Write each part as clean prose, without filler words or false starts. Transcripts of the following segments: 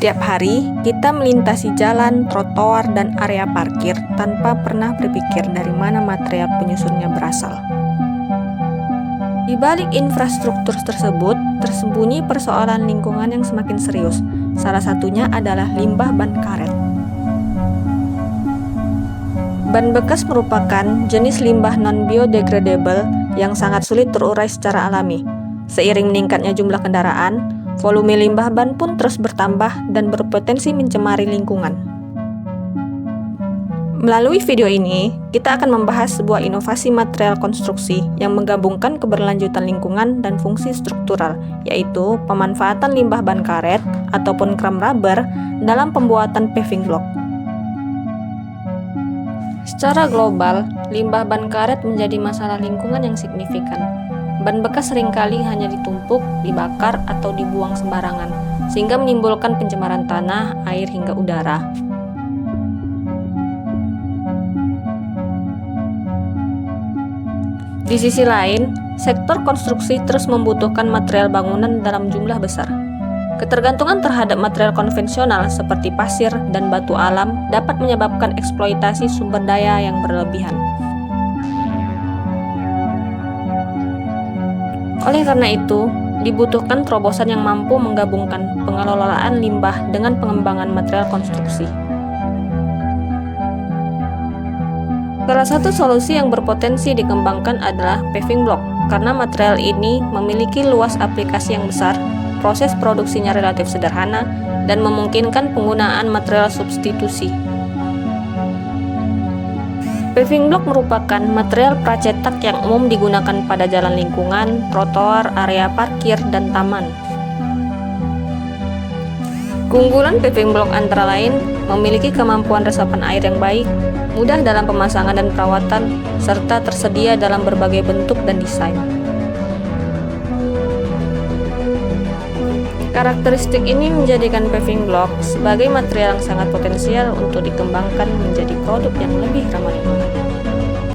Setiap hari, kita melintasi jalan, trotoar, dan area parkir tanpa pernah berpikir dari mana material penyusunnya berasal. Di balik infrastruktur tersebut, tersembunyi persoalan lingkungan yang semakin serius. Salah satunya adalah limbah ban karet. Ban bekas merupakan jenis limbah non-biodegradable yang sangat sulit terurai secara alami. Seiring meningkatnya jumlah kendaraan, volume limbah ban pun terus bertambah dan berpotensi mencemari lingkungan. Melalui video ini, kita akan membahas sebuah inovasi material konstruksi yang menggabungkan keberlanjutan lingkungan dan fungsi struktural, yaitu pemanfaatan limbah ban karet ataupun kram rubber dalam pembuatan paving block. Secara global, limbah ban karet menjadi masalah lingkungan yang signifikan. Ban bekas seringkali hanya ditumpuk, dibakar, atau dibuang sembarangan, sehingga menimbulkan pencemaran tanah, air, hingga udara. Di sisi lain, sektor konstruksi terus membutuhkan material bangunan dalam jumlah besar. Ketergantungan terhadap material konvensional seperti pasir dan batu alam dapat menyebabkan eksploitasi sumber daya yang berlebihan. Oleh karena itu, dibutuhkan terobosan yang mampu menggabungkan pengelolaan limbah dengan pengembangan material konstruksi. Salah satu solusi yang berpotensi dikembangkan adalah paving block, karena material ini memiliki luas aplikasi yang besar, proses produksinya relatif sederhana, dan memungkinkan penggunaan material substitusi. Paving block merupakan material pracetak yang umum digunakan pada jalan lingkungan, trotoar, area parkir, dan taman. Keunggulan paving block antara lain memiliki kemampuan resapan air yang baik, mudah dalam pemasangan dan perawatan, serta tersedia dalam berbagai bentuk dan desain. Karakteristik ini menjadikan paving block sebagai material yang sangat potensial untuk dikembangkan menjadi produk yang lebih ramah lingkungan.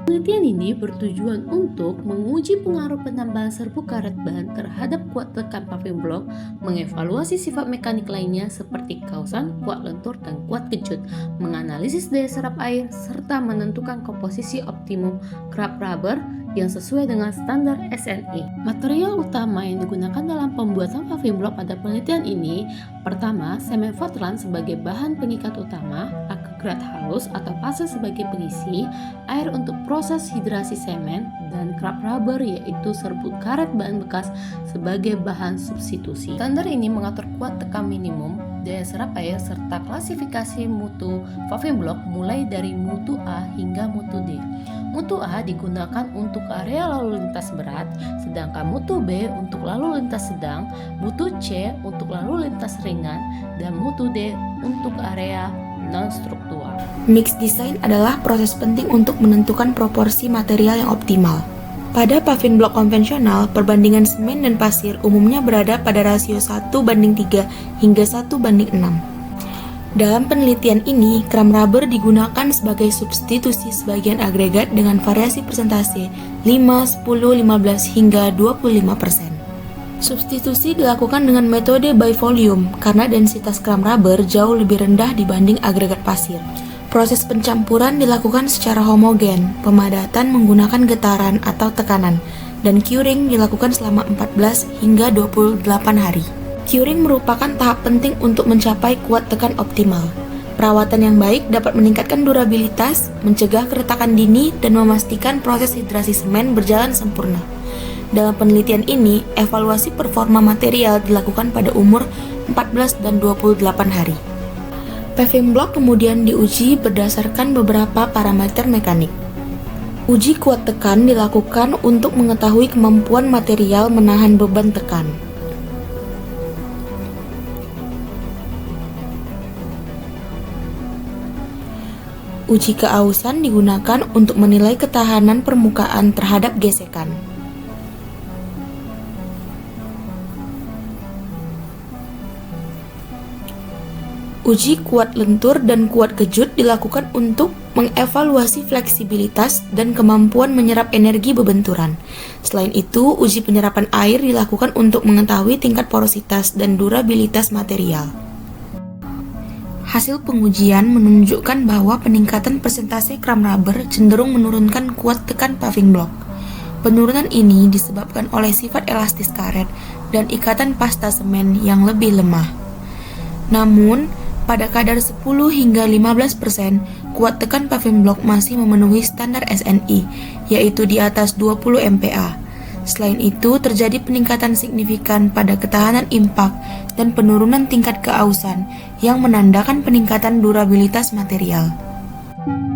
Penelitian ini bertujuan untuk menguji pengaruh penambahan serbuk karet ban terhadap kuat tekan paving block, mengevaluasi sifat mekanik lainnya seperti kausan, kuat lentur, dan kuat kejut, menganalisis daya serap air, serta menentukan komposisi optimum kram rubber yang sesuai dengan standar SNI. Material utama yang digunakan dalam pembuatan paving block pada penelitian ini, pertama, semen Portland sebagai bahan pengikat utama, agregat halus atau pasir sebagai pengisi, air untuk proses hidrasi semen, dan kram rubber yaitu serbuk karet ban bekas sebagai bahan substitusi. Standar ini mengatur kuat tekan minimum, daya serap air, serta klasifikasi mutu paving block mulai dari mutu A hingga mutu D. Mutu A digunakan untuk area lalu lintas berat, sedangkan mutu B untuk lalu lintas sedang, mutu C untuk lalu lintas ringan, dan mutu D untuk area non-struktural. Mix design adalah proses penting untuk menentukan proporsi material yang optimal. Pada paving block konvensional, perbandingan semen dan pasir umumnya berada pada rasio 1:3 hingga 1:6. Dalam penelitian ini, kram rubber digunakan sebagai substitusi sebagian agregat dengan variasi persentase 5, 10, 15, hingga 25%. Substitusi dilakukan dengan metode by volume karena densitas kram rubber jauh lebih rendah dibanding agregat pasir. Proses pencampuran dilakukan secara homogen, pemadatan menggunakan getaran atau tekanan, dan curing dilakukan selama 14 hingga 28 hari. Curing merupakan tahap penting untuk mencapai kuat tekan optimal. Perawatan yang baik dapat meningkatkan durabilitas, mencegah keretakan dini, dan memastikan proses hidrasi semen berjalan sempurna. Dalam penelitian ini, evaluasi performa material dilakukan pada umur 14 dan 28 hari. Paving block kemudian diuji berdasarkan beberapa parameter mekanik. Uji kuat tekan dilakukan untuk mengetahui kemampuan material menahan beban tekan. Uji keausan digunakan untuk menilai ketahanan permukaan terhadap gesekan. Uji kuat lentur dan kuat kejut dilakukan untuk mengevaluasi fleksibilitas dan kemampuan menyerap energi bebenturan. Selain itu, uji penyerapan air dilakukan untuk mengetahui tingkat porositas dan durabilitas material. Hasil pengujian menunjukkan bahwa peningkatan persentase kram rubber cenderung menurunkan kuat tekan paving block. Penurunan ini disebabkan oleh sifat elastis karet dan ikatan pasta semen yang lebih lemah. Namun, pada kadar 10 hingga 15%, kuat tekan paving block masih memenuhi standar SNI, yaitu di atas 20 MPa. Selain itu, terjadi peningkatan signifikan pada ketahanan impak dan penurunan tingkat keausan yang menandakan peningkatan durabilitas material.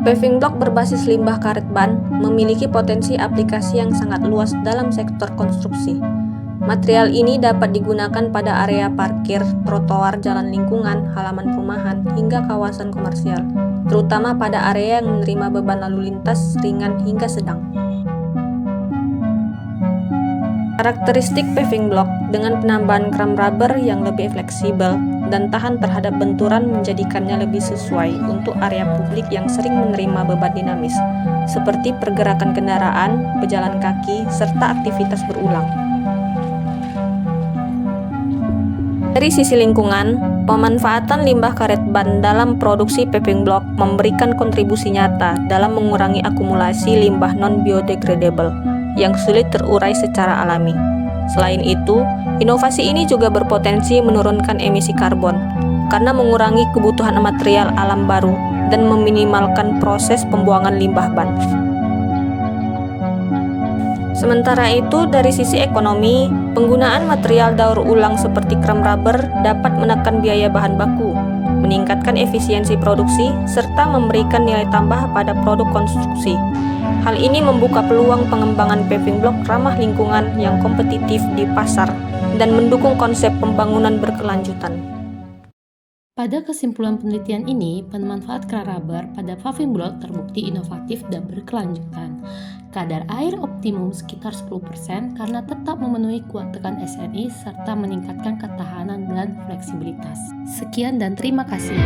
Paving block berbasis limbah karet ban memiliki potensi aplikasi yang sangat luas dalam sektor konstruksi. Material ini dapat digunakan pada area parkir, trotoar, jalan lingkungan, halaman perumahan, hingga kawasan komersial, terutama pada area yang menerima beban lalu lintas ringan hingga sedang. Karakteristik paving block dengan penambahan kram rubber yang lebih fleksibel dan tahan terhadap benturan menjadikannya lebih sesuai untuk area publik yang sering menerima beban dinamis, seperti pergerakan kendaraan, pejalan kaki, serta aktivitas berulang. Dari sisi lingkungan, pemanfaatan limbah karet ban dalam produksi paving block memberikan kontribusi nyata dalam mengurangi akumulasi limbah non-biodegradable yang sulit terurai secara alami. Selain itu, inovasi ini juga berpotensi menurunkan emisi karbon karena mengurangi kebutuhan material alam baru dan meminimalkan proses pembuangan limbah ban. Sementara itu, dari sisi ekonomi, penggunaan material daur ulang seperti kram rubber dapat menekan biaya bahan baku, meningkatkan efisiensi produksi, serta memberikan nilai tambah pada produk konstruksi. Hal ini membuka peluang pengembangan paving block ramah lingkungan yang kompetitif di pasar dan mendukung konsep pembangunan berkelanjutan. Pada kesimpulan penelitian ini, pemanfaat kram rubber pada paving block terbukti inovatif dan berkelanjutan. Kadar air optimum sekitar 10% karena tetap memenuhi kuat tekan SNI serta meningkatkan ketahanan dan fleksibilitas. Sekian dan terima kasih.